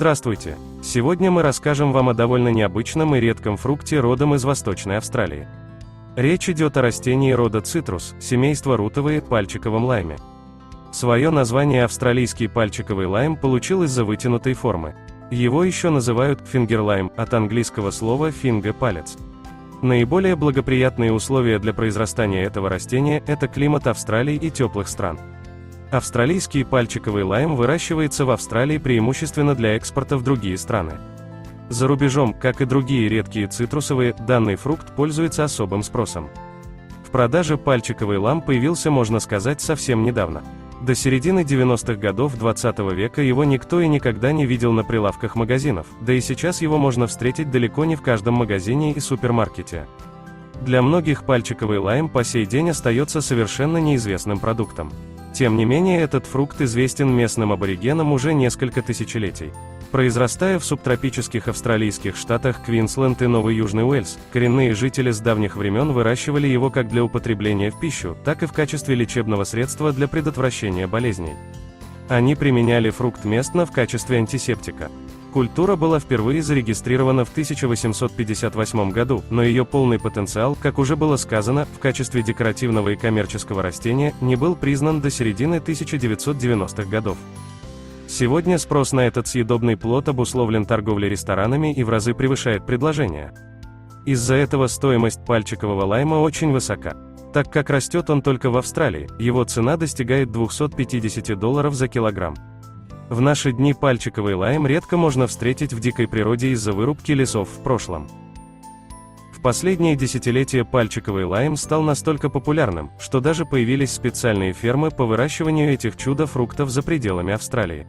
Здравствуйте! Сегодня мы расскажем вам о довольно необычном и редком фрукте родом из Восточной Австралии. Речь идет о растении рода цитрус, семейства рутовые, пальчиковом лайме. Свое название австралийский пальчиковый лайм получил из-за вытянутой формы. Его еще называют фингерлайм, от английского слова finger – палец. Наиболее благоприятные условия для произрастания этого растения – это климат Австралии и теплых стран. Австралийский пальчиковый лайм выращивается в Австралии преимущественно для экспорта в другие страны. За рубежом, как и другие редкие цитрусовые, данный фрукт пользуется особым спросом. В продаже пальчиковый лайм появился, можно сказать, совсем недавно. До середины 90-х годов 20 века его никто и никогда не видел на прилавках магазинов, да и сейчас его можно встретить далеко не в каждом магазине и супермаркете. Для многих пальчиковый лайм по сей день остается совершенно неизвестным продуктом. Тем не менее, этот фрукт известен местным аборигенам уже несколько тысячелетий. Произрастая в субтропических австралийских штатах Квинсленд и Новый Южный Уэльс, коренные жители с давних времен выращивали его как для употребления в пищу, так и в качестве лечебного средства для предотвращения болезней. Они применяли фрукт местно в качестве антисептика. Культура была впервые зарегистрирована в 1858 году, но ее полный потенциал, как уже было сказано, в качестве декоративного и коммерческого растения, не был признан до середины 1990-х годов. Сегодня спрос на этот съедобный плод обусловлен торговлей ресторанами и в разы превышает предложение. Из-за этого стоимость пальчикового лайма очень высока. Так как растет он только в Австралии, его цена достигает $250 за килограмм. В наши дни пальчиковый лайм редко можно встретить в дикой природе из-за вырубки лесов в прошлом. В последние десятилетия пальчиковый лайм стал настолько популярным, что даже появились специальные фермы по выращиванию этих чудо-фруктов за пределами Австралии.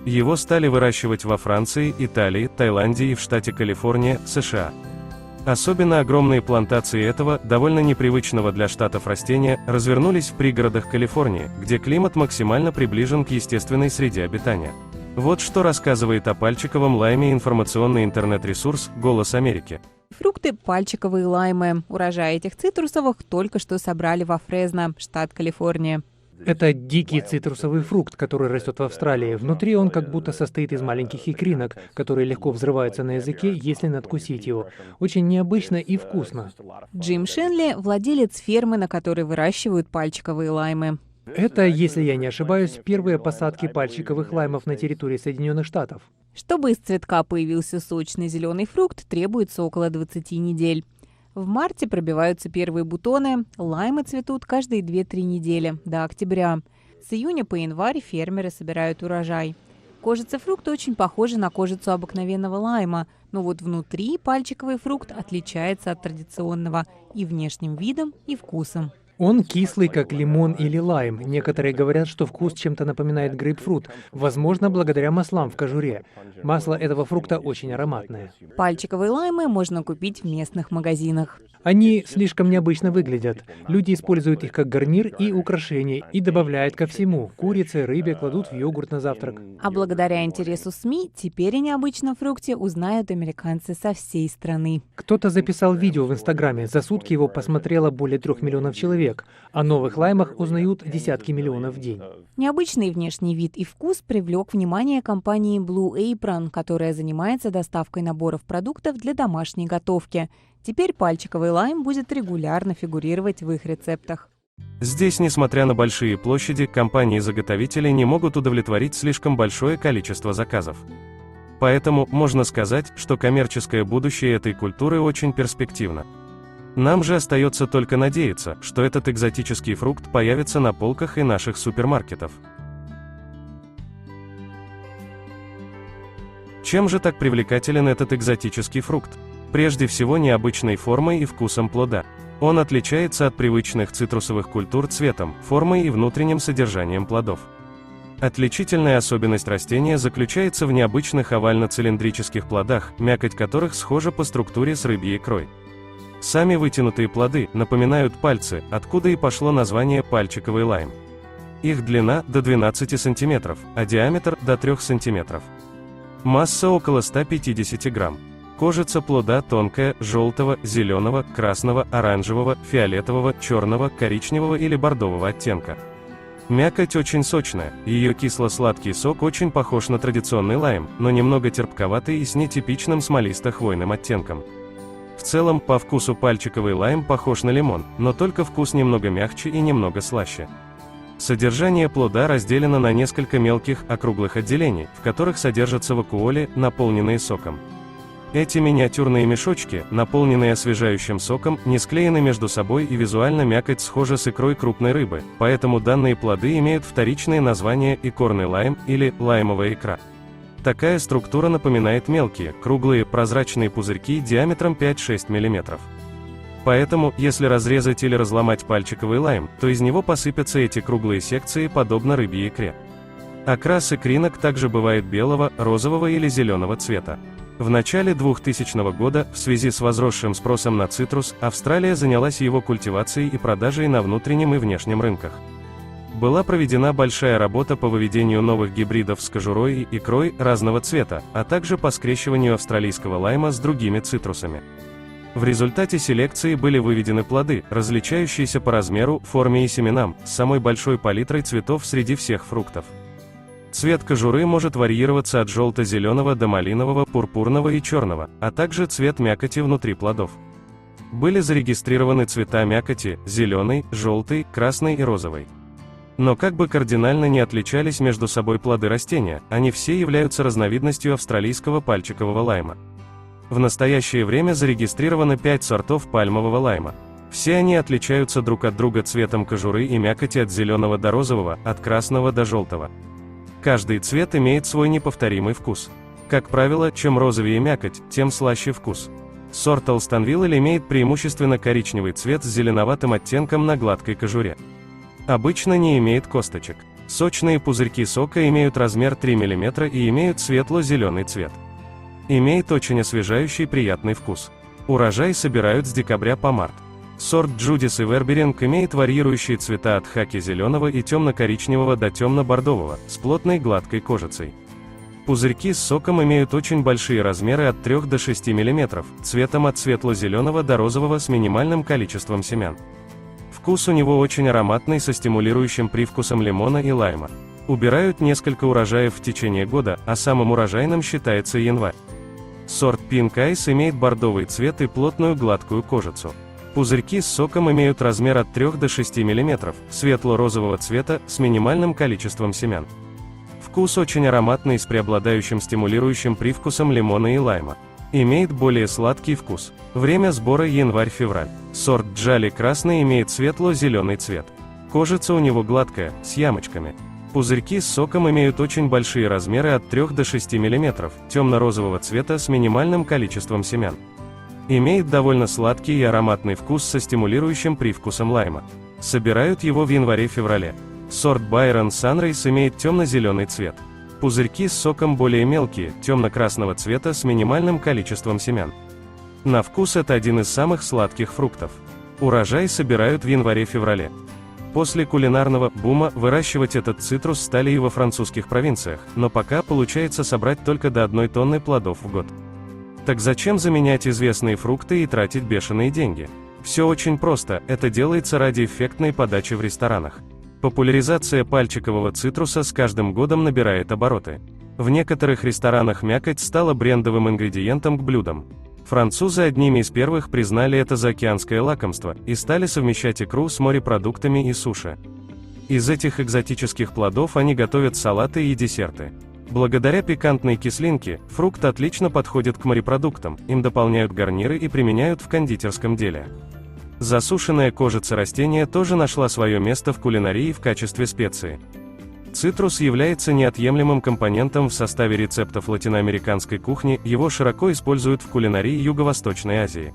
Его стали выращивать во Франции, Италии, Таиланде и в штате Калифорния, США. Особенно огромные плантации этого, довольно непривычного для штатов растения, развернулись в пригородах Калифорнии, где климат максимально приближен к естественной среде обитания. Вот что рассказывает о пальчиковом лайме информационный интернет-ресурс «Голос Америки». Фрукты пальчиковые лаймы. Урожай этих цитрусовых только что собрали во Фресно, штат Калифорния. Это дикий цитрусовый фрукт, который растет в Австралии. Внутри он как будто состоит из маленьких икринок, которые легко взрываются на языке, если надкусить его. Очень необычно и вкусно. Джим Шинли – владелец фермы, на которой выращивают пальчиковые лаймы. Это, если я не ошибаюсь, первые посадки пальчиковых лаймов на территории Соединенных Штатов. Чтобы из цветка появился сочный зеленый фрукт, требуется около 20 недель. В марте пробиваются первые бутоны, лаймы цветут каждые 2-3 недели, до октября. С июня по январь фермеры собирают урожай. Кожица фрукта очень похожа на кожицу обыкновенного лайма, но вот внутри пальчиковый фрукт отличается от традиционного и внешним видом, и вкусом. Он кислый, как лимон или лайм. Некоторые говорят, что вкус чем-то напоминает грейпфрут, возможно, благодаря маслам в кожуре. Масло этого фрукта очень ароматное. Пальчиковые лаймы можно купить в местных магазинах. Они слишком необычно выглядят. Люди используют их как гарнир и украшение и добавляют ко всему. Курице, рыбе кладут в йогурт на завтрак. А благодаря интересу СМИ теперь о необычном фрукте узнают американцы со всей страны. Кто-то записал видео в Инстаграме. За сутки его посмотрело более 3 миллионов человек. О новых лаймах узнают десятки миллионов в день. Необычный внешний вид и вкус привлек внимание компании Blue Apron, которая занимается доставкой наборов продуктов для домашней готовки. Теперь пальчиковый лайм будет регулярно фигурировать в их рецептах. Здесь, несмотря на большие площади, компании-заготовители не могут удовлетворить слишком большое количество заказов. Поэтому можно сказать, что коммерческое будущее этой культуры очень перспективно. Нам же остается только надеяться, что этот экзотический фрукт появится на полках и наших супермаркетов. Чем же так привлекателен этот экзотический фрукт? Прежде всего необычной формой и вкусом плода. Он отличается от привычных цитрусовых культур цветом, формой и внутренним содержанием плодов. Отличительная особенность растения заключается в необычных овально-цилиндрических плодах, мякоть которых схожа по структуре с рыбьей икрой. Сами вытянутые плоды напоминают пальцы, откуда и пошло название пальчиковый лайм. Их длина до 12 см, а диаметр до 3 см. Масса около 150 грамм. Кожица плода тонкая, желтого, зеленого, красного, оранжевого, фиолетового, черного, коричневого или бордового оттенка. Мякоть очень сочная, ее кисло-сладкий сок очень похож на традиционный лайм, но немного терпковатый и с нетипичным смолисто-хвойным оттенком. В целом, по вкусу пальчиковый лайм похож на лимон, но только вкус немного мягче и немного слаще. Содержание плода разделено на несколько мелких, округлых отделений, в которых содержатся вакуоли, наполненные соком. Эти миниатюрные мешочки, наполненные освежающим соком, не склеены между собой и визуально мякоть схожа с икрой крупной рыбы, поэтому данные плоды имеют вторичные названия икорный лайм или лаймовая икра. Такая структура напоминает мелкие, круглые, прозрачные пузырьки диаметром 5-6 мм. Поэтому, если разрезать или разломать пальчиковый лайм, то из него посыпятся эти круглые секции, подобно рыбьей икре. Окрас икринок также бывает белого, розового или зеленого цвета. В начале 2000 года, в связи с возросшим спросом на цитрус, Австралия занялась его культивацией и продажей на внутреннем и внешнем рынках. Была проведена большая работа по выведению новых гибридов с кожурой и икрой разного цвета, а также по скрещиванию австралийского лайма с другими цитрусами. В результате селекции были выведены плоды, различающиеся по размеру, форме и семенам, с самой большой палитрой цветов среди всех фруктов. Цвет кожуры может варьироваться от желто-зеленого до малинового, пурпурного и черного, а также цвет мякоти внутри плодов. Были зарегистрированы цвета мякоти – зеленый, желтый, красный и розовый. Но как бы кардинально не отличались между собой плоды растения, они все являются разновидностью австралийского пальчикового лайма. В настоящее время зарегистрировано 5 сортов пальмового лайма. Все они отличаются друг от друга цветом кожуры и мякоти от зеленого до розового, от красного до желтого. Каждый цвет имеет свой неповторимый вкус. Как правило, чем розовее мякоть, тем слаще вкус. Сорт Алстонвилл имеет преимущественно коричневый цвет с зеленоватым оттенком на гладкой кожуре. Обычно не имеет косточек. Сочные пузырьки сока имеют размер 3 мм и имеют светло-зеленый цвет. Имеет очень освежающий приятный вкус. Урожай собирают с декабря по март. Сорт Джудис и Верберинг имеет варьирующие цвета от хаки зеленого и темно-коричневого до темно-бордового, с плотной гладкой кожицей. Пузырьки с соком имеют очень большие размеры от 3 до 6 мм, цветом от светло-зеленого до розового с минимальным количеством семян. Вкус у него очень ароматный, со стимулирующим привкусом лимона и лайма. Убирают несколько урожаев в течение года, а самым урожайным считается январь. Сорт Pink Ice имеет бордовый цвет и плотную гладкую кожицу. Пузырьки с соком имеют размер от 3 до 6 мм, светло-розового цвета, с минимальным количеством семян. Вкус очень ароматный, с преобладающим стимулирующим привкусом лимона и лайма. Имеет более сладкий вкус. Время сбора январь-февраль. Сорт Джали красный имеет светло-зеленый цвет. Кожица у него гладкая, с ямочками. Пузырьки с соком имеют очень большие размеры от 3 до 6 мм, темно-розового цвета с минимальным количеством семян. Имеет довольно сладкий и ароматный вкус со стимулирующим привкусом лайма. Собирают его в январе-феврале. Сорт Byron Sunrise имеет темно-зеленый цвет. Пузырьки с соком более мелкие, темно-красного цвета с минимальным количеством семян. На вкус это один из самых сладких фруктов. Урожай собирают в январе-феврале. После кулинарного бума выращивать этот цитрус стали и во французских провинциях, но пока получается собрать только до 1 тонны плодов в год. Так зачем заменять известные фрукты и тратить бешеные деньги? Все очень просто, это делается ради эффектной подачи в ресторанах. Популяризация пальчикового цитруса с каждым годом набирает обороты. В некоторых ресторанах мякоть стала брендовым ингредиентом к блюдам. Французы одними из первых признали это заокеанское лакомство и стали совмещать икру с морепродуктами и суши. Из этих экзотических плодов они готовят салаты и десерты. Благодаря пикантной кислинке, фрукт отлично подходит к морепродуктам, им дополняют гарниры и применяют в кондитерском деле. Засушенная кожица растения тоже нашла свое место в кулинарии в качестве специи. Цитрус является неотъемлемым компонентом в составе рецептов латиноамериканской кухни, его широко используют в кулинарии Юго-Восточной Азии.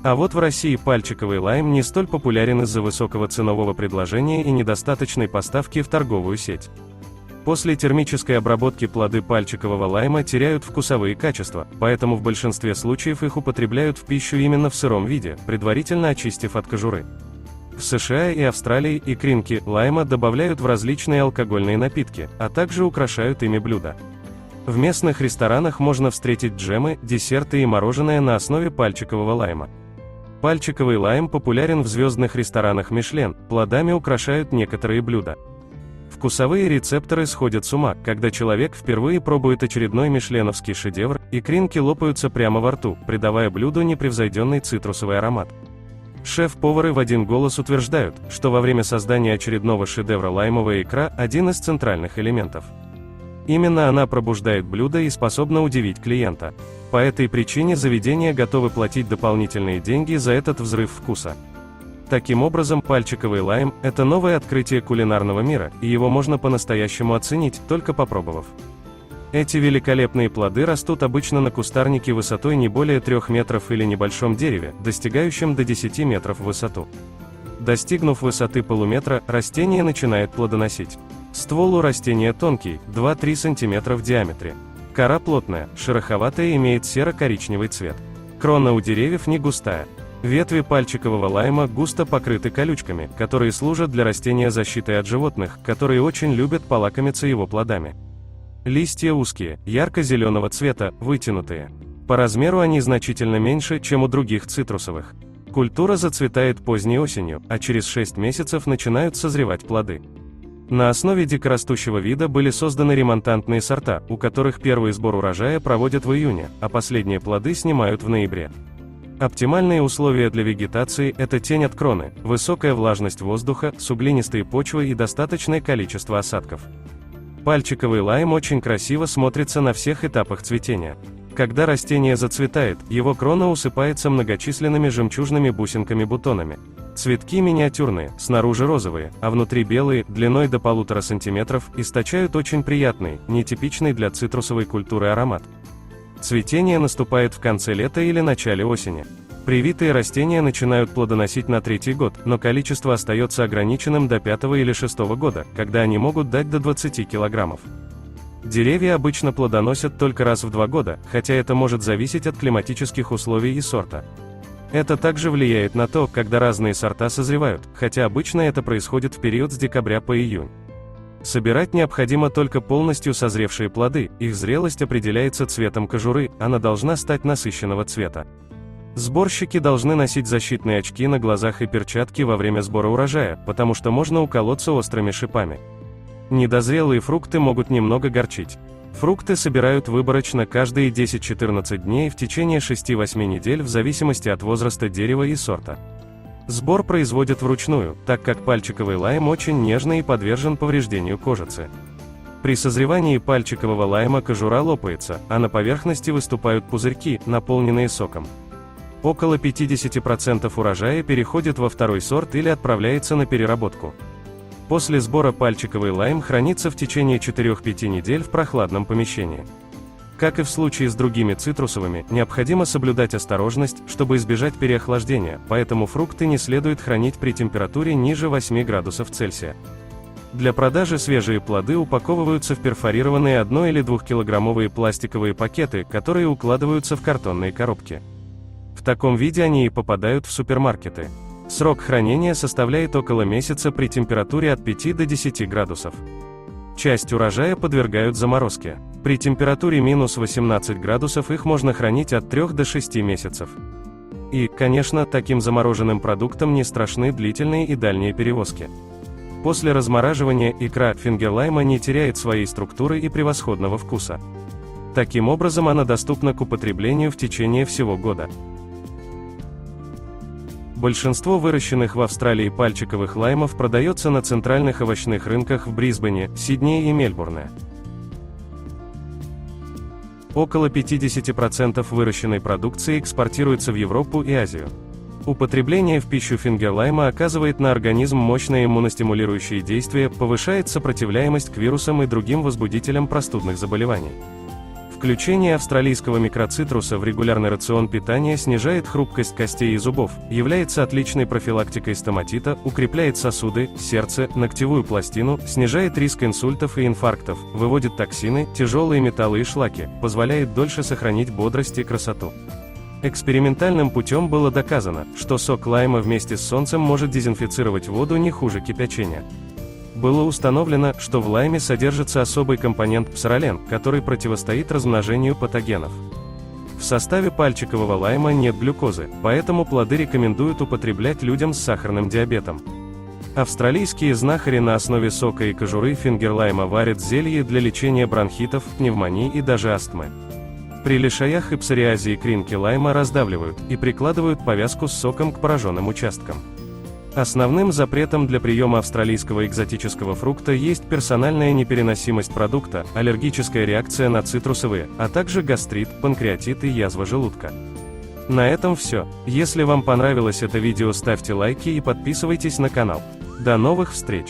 А вот в России пальчиковый лайм не столь популярен из-за высокого ценового предложения и недостаточной поставки в торговую сеть. После термической обработки плоды пальчикового лайма теряют вкусовые качества, поэтому в большинстве случаев их употребляют в пищу именно в сыром виде, предварительно очистив от кожуры. В США и Австралии икринки лайма добавляют в различные алкогольные напитки, а также украшают ими блюда. В местных ресторанах можно встретить джемы, десерты и мороженое на основе пальчикового лайма. Пальчиковый лайм популярен в звездных ресторанах Мишлен, плодами украшают некоторые блюда. Вкусовые рецепторы сходят с ума, когда человек впервые пробует очередной мишленовский шедевр, икринки лопаются прямо во рту, придавая блюду непревзойденный цитрусовый аромат. Шеф-повары в один голос утверждают, что во время создания очередного шедевра лаймовая икра – один из центральных элементов. Именно она пробуждает блюдо и способна удивить клиента. По этой причине заведения готовы платить дополнительные деньги за этот взрыв вкуса. Таким образом, пальчиковый лайм – это новое открытие кулинарного мира, и его можно по-настоящему оценить, только попробовав. Эти великолепные плоды растут обычно на кустарнике высотой не более 3 метров или небольшом дереве, достигающем до 10 метров в высоту. Достигнув высоты полуметра, растение начинает плодоносить. Ствол у растения тонкий, 2-3 см в диаметре. Кора плотная, шероховатая и имеет серо-коричневый цвет. Крона у деревьев не густая. Ветви пальчикового лайма густо покрыты колючками, которые служат для растения защитой от животных, которые очень любят полакомиться его плодами. Листья узкие, ярко-зеленого цвета, вытянутые. По размеру они значительно меньше, чем у других цитрусовых. Культура зацветает поздней осенью, а через 6 месяцев начинают созревать плоды. На основе дикорастущего вида были созданы ремонтантные сорта, у которых первый сбор урожая проводят в июне, а последние плоды снимают в ноябре. Оптимальные условия для вегетации – это тень от кроны, высокая влажность воздуха, суглинистые почвы и достаточное количество осадков. Пальчиковый лайм очень красиво смотрится на всех этапах цветения. Когда растение зацветает, его крона усыпается многочисленными жемчужными бусинками-бутонами. Цветки миниатюрные, снаружи розовые, а внутри белые, длиной до 1,5 см, источают очень приятный, нетипичный для цитрусовой культуры аромат. Цветение наступает в конце лета или начале осени. Привитые растения начинают плодоносить на 3-й год, но количество остается ограниченным до 5-го или 6-го года, когда они могут дать до 20 килограммов. Деревья обычно плодоносят только раз в 2 года, хотя это может зависеть от климатических условий и сорта. Это также влияет на то, когда разные сорта созревают, хотя обычно это происходит в период с декабря по июнь. Собирать необходимо только полностью созревшие плоды, их зрелость определяется цветом кожуры, она должна стать насыщенного цвета. Сборщики должны носить защитные очки на глазах и перчатки во время сбора урожая, потому что можно уколоться острыми шипами. Недозрелые фрукты могут немного горчить. Фрукты собирают выборочно каждые 10-14 дней в течение 6-8 недель в зависимости от возраста дерева и сорта. Сбор производят вручную, так как пальчиковый лайм очень нежный и подвержен повреждению кожицы. При созревании пальчикового лайма кожура лопается, а на поверхности выступают пузырьки, наполненные соком. Около 50% урожая переходит во второй сорт или отправляется на переработку. После сбора пальчиковый лайм хранится в течение 4-5 недель в прохладном помещении. Как и в случае с другими цитрусовыми, необходимо соблюдать осторожность, чтобы избежать переохлаждения, поэтому фрукты не следует хранить при температуре ниже 8 градусов Цельсия. Для продажи свежие плоды упаковываются в перфорированные 1 или 2-килограммовые пластиковые пакеты, которые укладываются в картонные коробки. В таком виде они и попадают в супермаркеты. Срок хранения составляет около месяца при температуре от 5 до 10 градусов. Часть урожая подвергают заморозке. При температуре минус 18 градусов их можно хранить от 3 до 6 месяцев. И, конечно, таким замороженным продуктам не страшны длительные и дальние перевозки. После размораживания икра фингерлайма не теряет своей структуры и превосходного вкуса. Таким образом, она доступна к употреблению в течение всего года. Большинство выращенных в Австралии пальчиковых лаймов продается на центральных овощных рынках в Брисбене, Сиднее и Мельбурне. Около 50% выращенной продукции экспортируется в Европу и Азию. Употребление в пищу фингерлайма оказывает на организм мощное иммуностимулирующее действие, повышает сопротивляемость к вирусам и другим возбудителям простудных заболеваний. Включение австралийского микроцитруса в регулярный рацион питания снижает хрупкость костей и зубов, является отличной профилактикой стоматита, укрепляет сосуды, сердце, ногтевую пластину, снижает риск инсультов и инфарктов, выводит токсины, тяжелые металлы и шлаки, позволяет дольше сохранить бодрость и красоту. Экспериментальным путем было доказано, что сок лайма вместе с солнцем может дезинфицировать воду не хуже кипячения. Было установлено, что в лайме содержится особый компонент псоролен, который противостоит размножению патогенов. В составе пальчикового лайма нет глюкозы, поэтому плоды рекомендуют употреблять людям с сахарным диабетом. Австралийские знахари на основе сока и кожуры фингерлайма варят зелье для лечения бронхитов, пневмонии и даже астмы. При лишаях и псориазе икринки лайма раздавливают и прикладывают повязку с соком к пораженным участкам. Основным запретом для приема австралийского экзотического фрукта есть персональная непереносимость продукта, аллергическая реакция на цитрусовые, а также гастрит, панкреатит и язва желудка. На этом все. Если вам понравилось это видео, ставьте лайки и подписывайтесь на канал. До новых встреч!